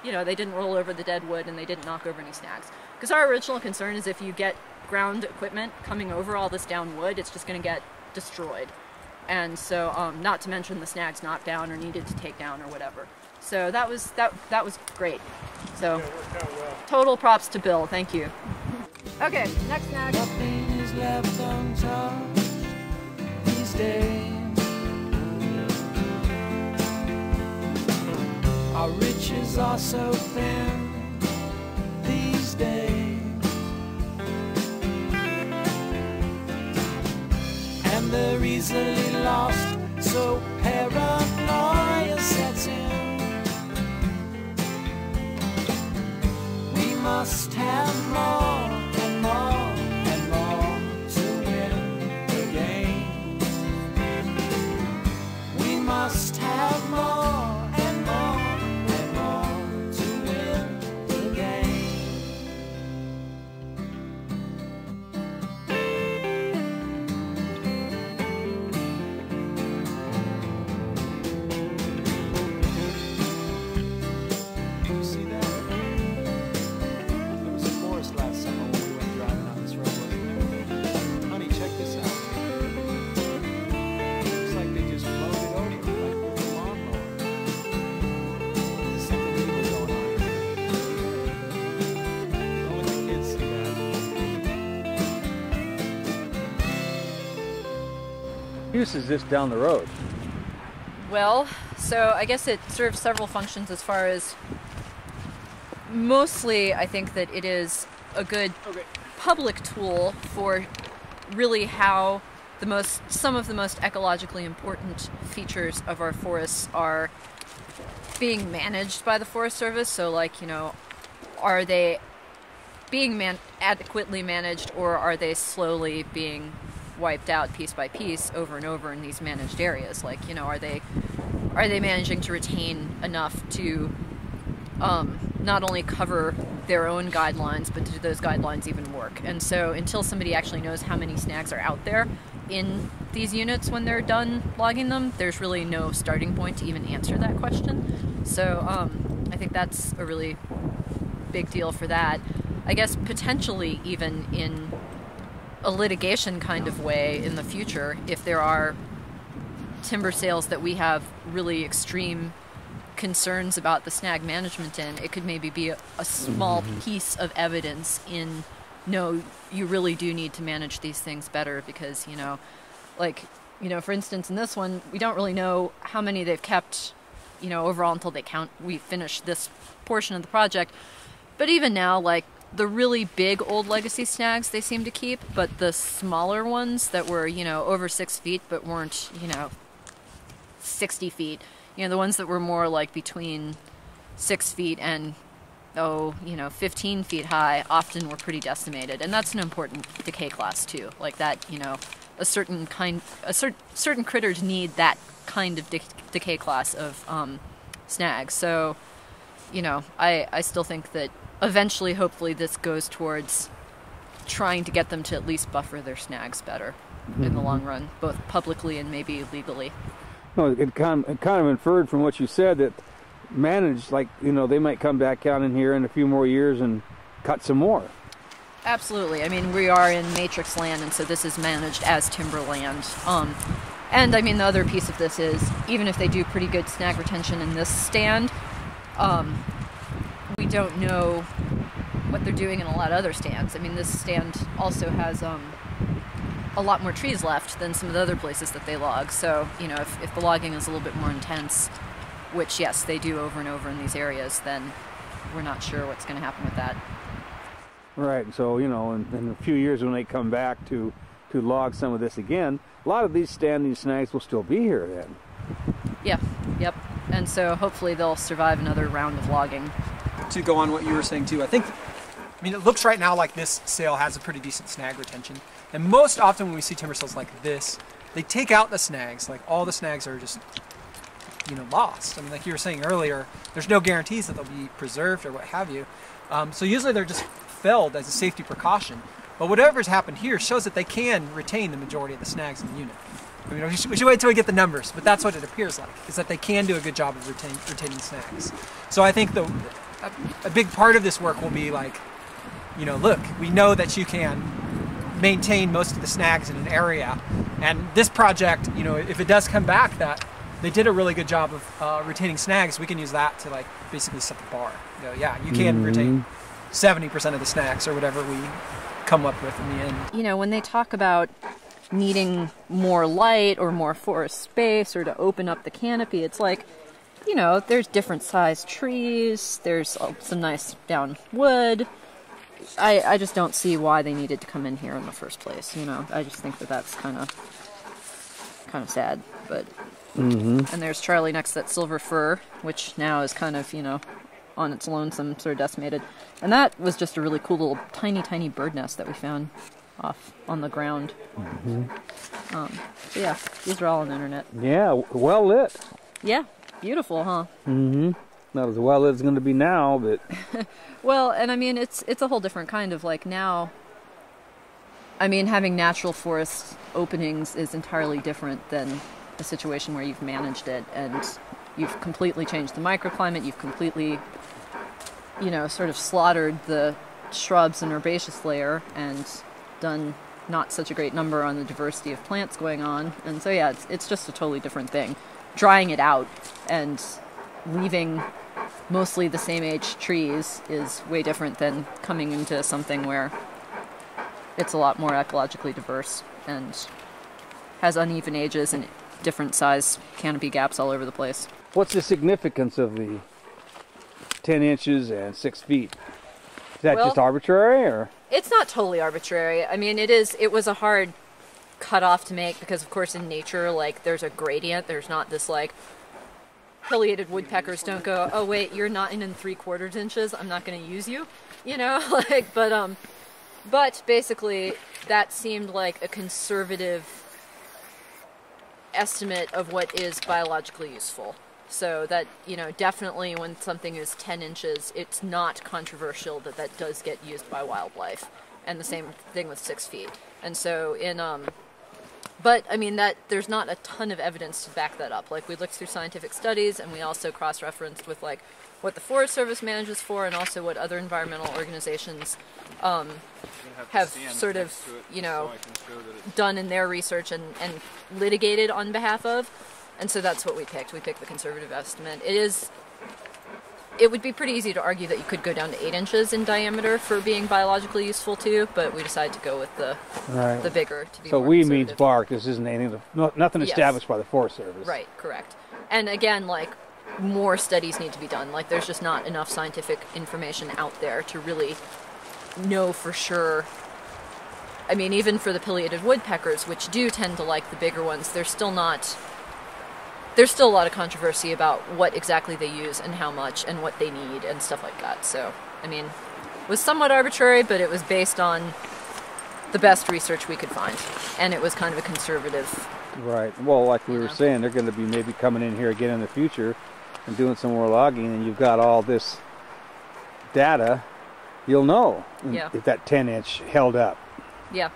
you know, they didn't roll over the dead wood and they didn't knock over any snags. Because our original concern is if you get ground equipment coming over all this down wood, it's just going to get destroyed. And so, not to mention the snags knocked down or needed to take down or whatever. So that was great. So total props to Bill. Thank you. Okay, next snag.
Nothing is left untouched these days. Our riches are so thin these days, and they're easily lost, so paranoia sets in. We must have more and more and more to win the game. We must have more and more and more to win the game. You see that? There was a forest last summer when we went driving on this road, wasn't there? Honey, check this out. Looks like they just mowed it over, like with a lawnmower. There's something evil going on here. Don't let the kids see that.
Use is this down the road.
Well, so I guess it serves several functions as far as mostly I think that it is a good public tool for really how some of the most ecologically important features of our forests are being managed by the Forest Service. So like, you know, are they being adequately managed, or are they slowly being wiped out piece by piece over and over in these managed areas? Like, you know, are they managing to retain enough to not only cover their own guidelines, but do those guidelines even work? And so until somebody actually knows how many snags are out there in these units when they're done logging them, there's really no starting point to even answer that question. So I think that's a really big deal for that. I guess potentially even in a litigation kind of way in the future, if there are timber sales that we have really extreme concerns about the snag management in, it could maybe be a small piece of evidence in, no, you really do need to manage these things better, because, you know, like, you know, for instance, in this one, we don't really know how many they've kept, you know, overall until we finish this portion of the project. But even now, like, the really big old legacy snags they seem to keep, but the smaller ones that were, you know, over 6 feet but weren't, you know, 60 feet, you know, the ones that were more like between 6 feet and, 15 feet high, often were pretty decimated. And that's an important decay class too. Like that, you know, certain critters need that kind of decay class of snags. So, you know, I still think that eventually, hopefully, this goes towards trying to get them to at least buffer their snags better in the long run, both publicly and maybe legally.
No, it kind of inferred from what you said that managed, like, you know, they might come back down in here in a few more years and cut some more.
Absolutely. I mean, we are in matrix land, and so this is managed as timberland. And I mean, the other piece of this is, even if they do pretty good snag retention in this stand, we don't know what they're doing in a lot of other stands. I mean, this stand also has a lot more trees left than some of the other places that they log. So, you know, if the logging is a little bit more intense, which, yes, they do over and over in these areas, then we're not sure what's going to happen with that.
Right. So, you know, in a few years when they come back to log some of this again, a lot of these standing snags will still be here then.
Yeah. Yep. And so hopefully they'll survive another round of logging.
To go on what you were saying too, I mean, it looks right now like this sale has a pretty decent snag retention. And most often when we see timber sales like this, they take out the snags. Like, all the snags are just, you know, lost. I mean, like you were saying earlier, there's no guarantees that they'll be preserved or what have you. So usually they're just felled as a safety precaution. But whatever's happened here shows that they can retain the majority of the snags in the unit. I mean, we should wait until we get the numbers, but that's what it appears like, is that they can do a good job of retaining snags. So I think a big part of this work will be like, you know, look, we know that you can maintain most of the snags in an area, And this project, you know, if it does come back, that they did a really good job of retaining snags, we can use that to like basically set the bar. You know, yeah, you can retain 70% of the snags or whatever we come up with in the end.
You know, when they talk about needing more light or more forest space or to open up the canopy, it's like, you know, there's different sized trees, there's some nice down wood. I just don't see why they needed to come in here in the first place, you know. I just think that that's kind of sad, but... And there's Charlie next to that silver fir, which now is kind of, you know, on its lonesome, sort of decimated. And that was just a really cool little tiny bird nest that we found off on the ground. So yeah, these are all on the internet.
Yeah, well lit.
Yeah, beautiful, huh?
Not as well lit as it's going to be now, but...
Well, and I mean, it's a whole different kind of, like, now... I mean, having natural forest openings is entirely different than a situation where you've managed it and you've completely changed the microclimate, you've completely, you know, sort of slaughtered the shrubs and herbaceous layer and done not such a great number on the diversity of plants going on. And so yeah, it's just a totally different thing. Drying it out and leaving mostly the same age trees is way different than coming into something where it's a lot more ecologically diverse and has uneven ages and different size canopy gaps all over the place.
What's the significance of the 10 inches and 6 feet? Is that just arbitrary, or?
It's not totally arbitrary. I mean, it was a hard cutoff to make because, of course, in nature, like, there's a gradient. There's not this, like, pileated woodpeckers don't go, oh, wait, you're 9 3/4 inches. I'm not going to use you, you know? Like, but basically, that seemed like a conservative estimate of what is biologically useful. So that, you know, definitely when something is 10 inches, it's not controversial that that does get used by wildlife. And the same thing with 6 feet. And so but I mean, that there's not a ton of evidence to back that up. Like, we looked through scientific studies and we also cross-referenced with, like, what the Forest Service manages for and also what other environmental organizations have sort of, you know, done in their research and litigated on behalf of. And so that's what we picked. We picked the conservative estimate. It would be pretty easy to argue that you could go down to 8 inches in diameter for being biologically useful too, but we decided to go with the bigger to be
so
more
we
conservative.
means bark. This isn't anything, nothing established by the Forest Service.
Right, correct. And again, like, more studies need to be done. Like, there's just not enough scientific information out there to really know for sure. I mean, even for the pileated woodpeckers, which do tend to like the bigger ones, there's still a lot of controversy about what exactly they use and how much and what they need and stuff like that. So, I mean, it was somewhat arbitrary, but it was based on the best research we could find. And it was kind of a conservative...
Right. Well, like we were saying, they're going to be maybe coming in here again in the future and doing some more logging, and you've got all this data, you'll know if that 10 inch held up.
Yeah.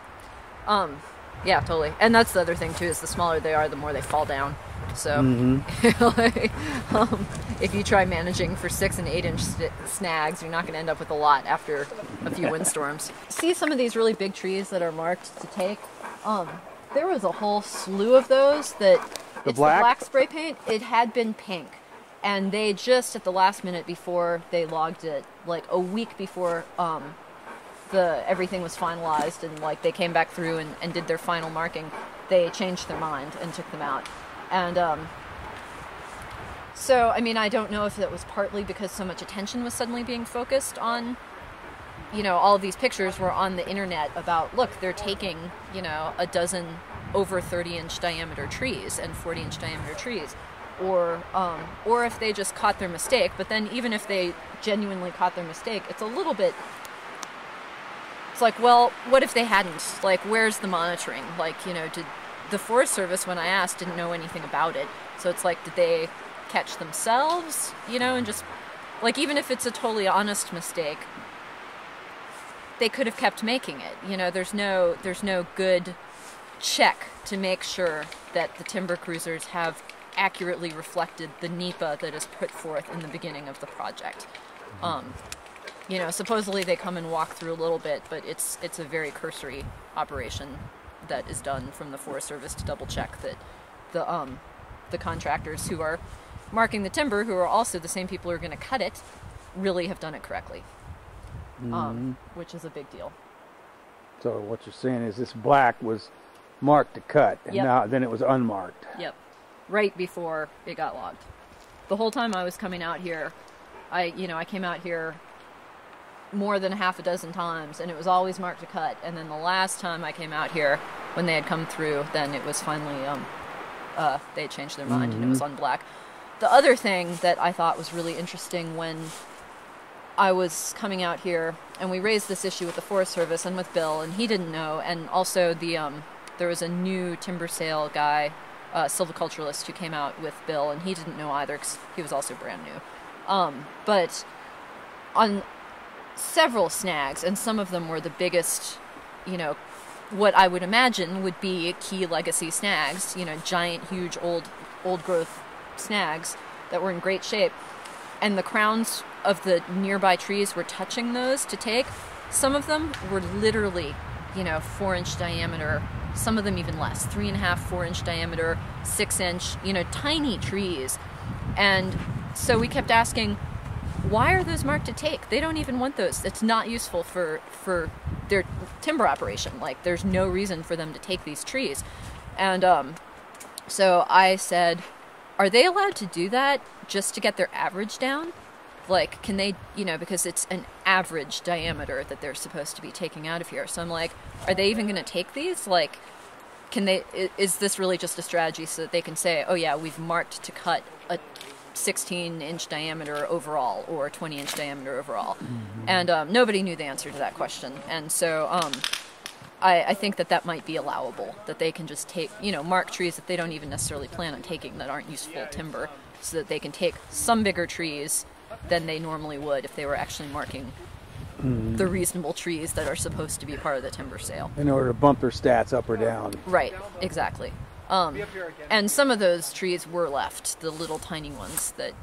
Yeah, totally. And that's the other thing too, is the smaller they are, the more they fall down. So, like, if you try managing for 6 and 8 inch snags, you're not going to end up with a lot after a few windstorms. See some of these really big trees that are marked to take? There was a whole slew of those that, the black spray paint, it had been pink. And they just, at the last minute before they logged it, like a week before everything was finalized and like they came back through and did their final marking, they changed their mind and took them out. And so, I mean, I don't know if that was partly because so much attention was suddenly being focused on, you know, all of these pictures were on the internet about, look, they're taking, you know, a dozen over 30-inch diameter trees and 40-inch diameter trees. Or if they just caught their mistake. But then even if they genuinely caught their mistake, it's a little bit... It's like, well, what if they hadn't? Like, where's the monitoring? Like, you know, did the Forest Service, when I asked, didn't know anything about it. So it's like, did they catch themselves? You know, and just... Like, even if it's a totally honest mistake, they could have kept making it. You know, there's no good check to make sure that the timber cruisers have accurately reflected the NEPA that is put forth in the beginning of the project. You know, supposedly they come and walk through a little bit, but it's a very cursory operation that is done from the Forest Service to double check that the contractors who are marking the timber, who are also the same people who are going to cut it, really have done it correctly, which is a big deal.
So what you're saying is this black was marked to cut, and now then it was unmarked.
Yep, right before it got logged. The whole time I was coming out here, I came out here more than half a dozen times, and it was always marked to cut. And then the last time I came out here, when they had come through, then it was finally they had changed their mind and it was on black. The other thing that I thought was really interesting when I was coming out here, and we raised this issue with the Forest Service and with Bill, and he didn't know, and also there was a new timber sale guy, silviculturalist, who came out with Bill, and he didn't know either because he was also brand new. But on several snags, and some of them were the biggest, what I would imagine would be key legacy snags, giant, huge, old growth snags that were in great shape, and the crowns of the nearby trees were touching those to take. Some of them were literally, 4-inch diameter, some of them even less, 3.5, 4-inch diameter, 6-inch, tiny trees. And so we kept asking, why are those marked to take? They don't even want those. It's not useful for their timber operation. Like, there's no reason for them to take these trees. And so I said, are they allowed to do that just to get their average down? Like, can they, because it's an average diameter that they're supposed to be taking out of here. So I'm like, are they even going to take these? Like, is this really just a strategy so that they can say, oh yeah, we've marked to cut a 16-inch diameter overall or a 20-inch diameter overall? And nobody knew the answer to that question. And so I think that might be allowable, that they can just take, mark trees that they don't even necessarily plan on taking, that aren't useful timber, so that they can take some bigger trees than they normally would if they were actually marking the reasonable trees that are supposed to be part of the timber sale.
In order to bump their stats up or down.
Right, exactly. And some of those trees were left, the little tiny ones that,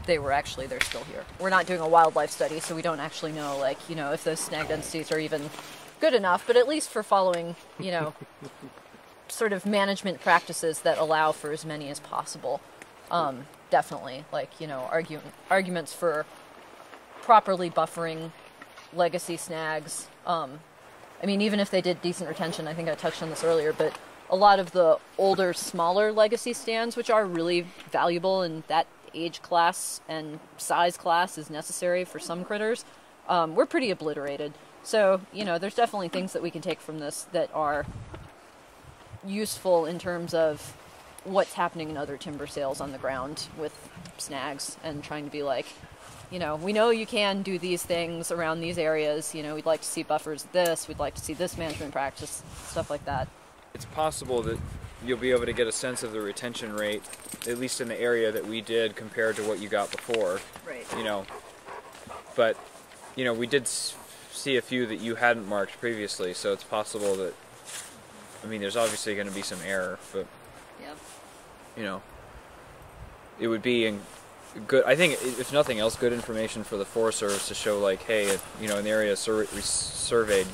they're still here. We're not doing a wildlife study, so we don't actually know, if those snag densities are even good enough, but at least for following, sort of management practices that allow for as many as possible. Definitely, arguments for properly buffering legacy snags. Even if they did decent retention, I think I touched on this earlier, but a lot of the older, smaller legacy stands, which are really valuable in that age class and size class is necessary for some critters, were pretty obliterated. So, there's definitely things that we can take from this that are useful in terms of what's happening in other timber sales on the ground with snags, and trying to be like, we know you can do these things around these areas, we'd like to see buffers of this, we'd like to see this management practice, stuff like that.
It's possible that you'll be able to get a sense of the retention rate, at least in the area that we did, compared to what you got before.
Right.
But, we did see a few that you hadn't marked previously, so it's possible that, there's obviously going to be some error, but, it would be good, I think, if nothing else, good information for the Forest Service to show, like, hey, in the area we surveyed,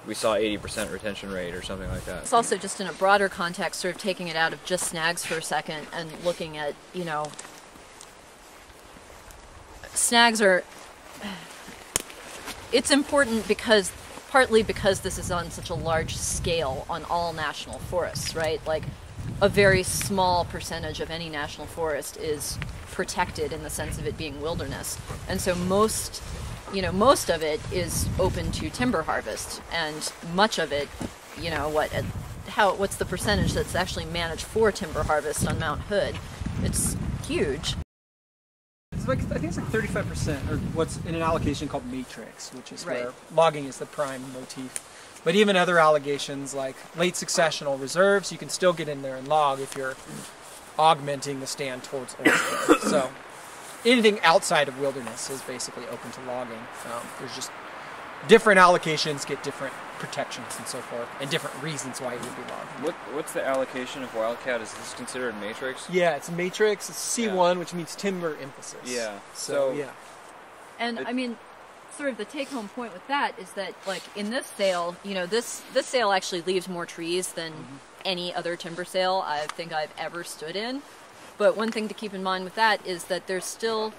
we saw 80% retention rate or something like that.
It's also just in a broader context, sort of taking it out of just snags for a second and looking at, snags are, it's important partly because this is on such a large scale on all national forests, right? Like, a very small percentage of any national forest is protected in the sense of it being wilderness. And so most of it is open to timber harvest, and much of it, what's the percentage that's actually managed for timber harvest on Mount Hood? It's huge.
I think it's like 35%, or what's in an allocation called matrix, which is where logging is the prime motif. But even other allegations like late successional reserves, you can still get in there and log if you're augmenting the stand towards old growth. So anything outside of wilderness is basically open to logging. There's just different allocations get different protections and so forth, and different reasons why it would be logged.
What's the allocation of Wildcat? Is this considered matrix?
Yeah, it's matrix. It's C1, which means timber emphasis.
Yeah.
So yeah.
And sort of the take-home point with that is that, like, in this sale, you know, this sale actually leaves more trees than any other timber sale I think I've ever stood in. But one thing to keep in mind with that is that there's still,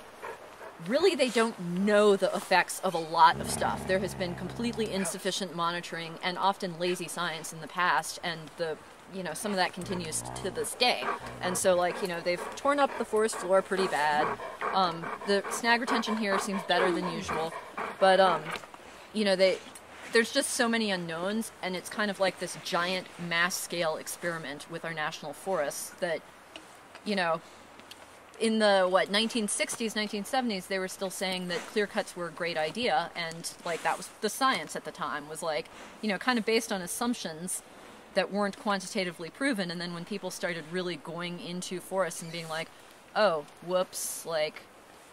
really they don't know the effects of a lot of stuff. There has been completely insufficient monitoring and often lazy science in the past, and you know, some of that continues to this day. And so, like, you know, they've torn up the forest floor pretty bad. The snag retention here seems better than usual, but you know, there's just so many unknowns, and it's kind of like this giant mass scale experiment with our national forests that, you know, in the 1960s, 1970s, they were still saying that clear cuts were a great idea, and like that was the science at the time, was like, you know, kind of based on assumptions that weren't quantitatively proven. And then when people started really going into forests and being like, oh, whoops, like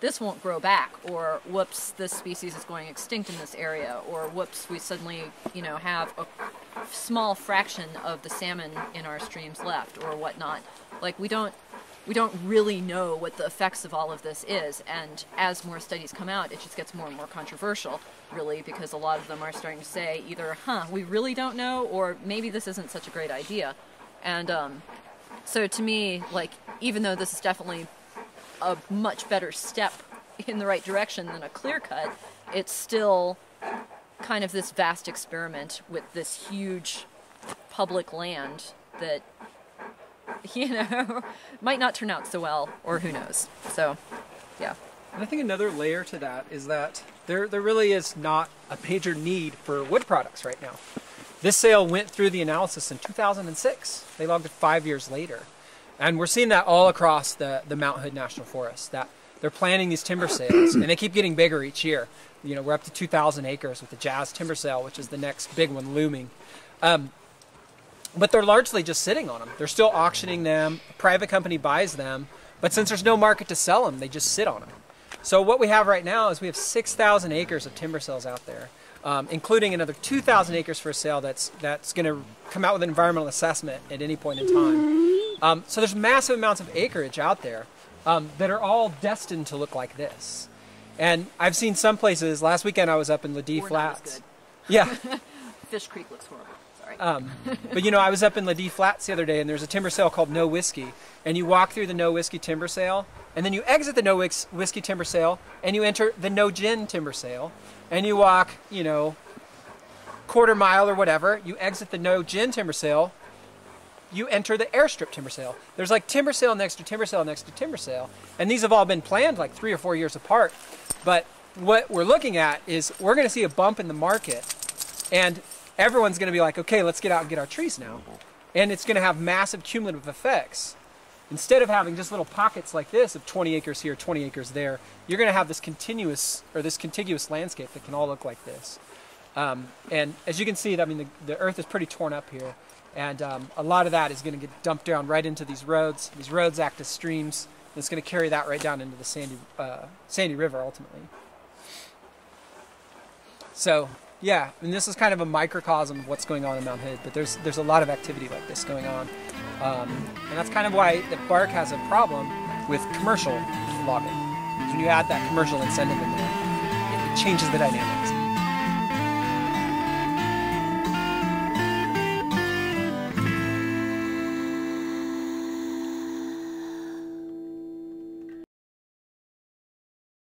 this won't grow back, or whoops, this species is going extinct in this area, or whoops, we suddenly, you know, have a small fraction of the salmon in our streams left, or whatnot. Like, we don't really know what the effects of all of this is, and as more studies come out, it just gets more and more controversial, really, because a lot of them are starting to say either, we really don't know, or maybe this isn't such a great idea. And so to me, like, even though this is definitely a much better step in the right direction than a clear cut, it's still kind of this vast experiment with this huge public land that, you know, might not turn out so well, or who knows. So, yeah.
And I think another layer to that is that there really is not a major need for wood products right now. This sale went through the analysis in 2006. They logged it 5 years later. And we're seeing that all across the Mount Hood National Forest, that they're planning these timber sales, and they keep getting bigger each year. You know, we're up to 2,000 acres with the Jazz Timber Sale, which is the next big one looming. But they're largely just sitting on them. They're still auctioning them. A private company buys them. But since there's no market to sell them, they just sit on them. So what we have right now is we have 6,000 acres of timber sales out there, including another 2,000 acres for sale that's going to come out with an environmental assessment at any point in time. So there's massive amounts of acreage out there that are all destined to look like this. And I've seen some places. Last weekend I was up in Ledee Flats. Yeah.
Fish Creek looks horrible. Sorry.
But you know, I was up in Ledee Flats the other day, and there's a timber sale called No Whiskey, and you walk through the No Whiskey timber sale, and then you exit the No Whiskey timber sale, and you enter the No Gin timber sale, and you walk, you know, quarter mile or whatever, you exit the No Gin timber sale, you enter the Airstrip timber sale. There's like timber sale next to timber sale next to timber sale, and these have all been planned like 3 or 4 years apart. But what we're looking at is we're going to see a bump in the market, and everyone's going to be like, okay, let's get out and get our trees now. And it's going to have massive cumulative effects. Instead of having just little pockets like this of 20 acres here, 20 acres there, you're going to have this continuous, or this contiguous landscape that can all look like this. And as you can see, I mean, the earth is pretty torn up here. And a lot of that is going to get dumped down right into these roads. These roads act as streams, and it's going to carry that right down into the Sandy River ultimately. So, yeah, and this is kind of a microcosm of what's going on in Mount Hood, but there's a lot of activity like this going on. And that's kind of why the bark has a problem with commercial logging. When you add that commercial incentive in there, it changes the dynamics.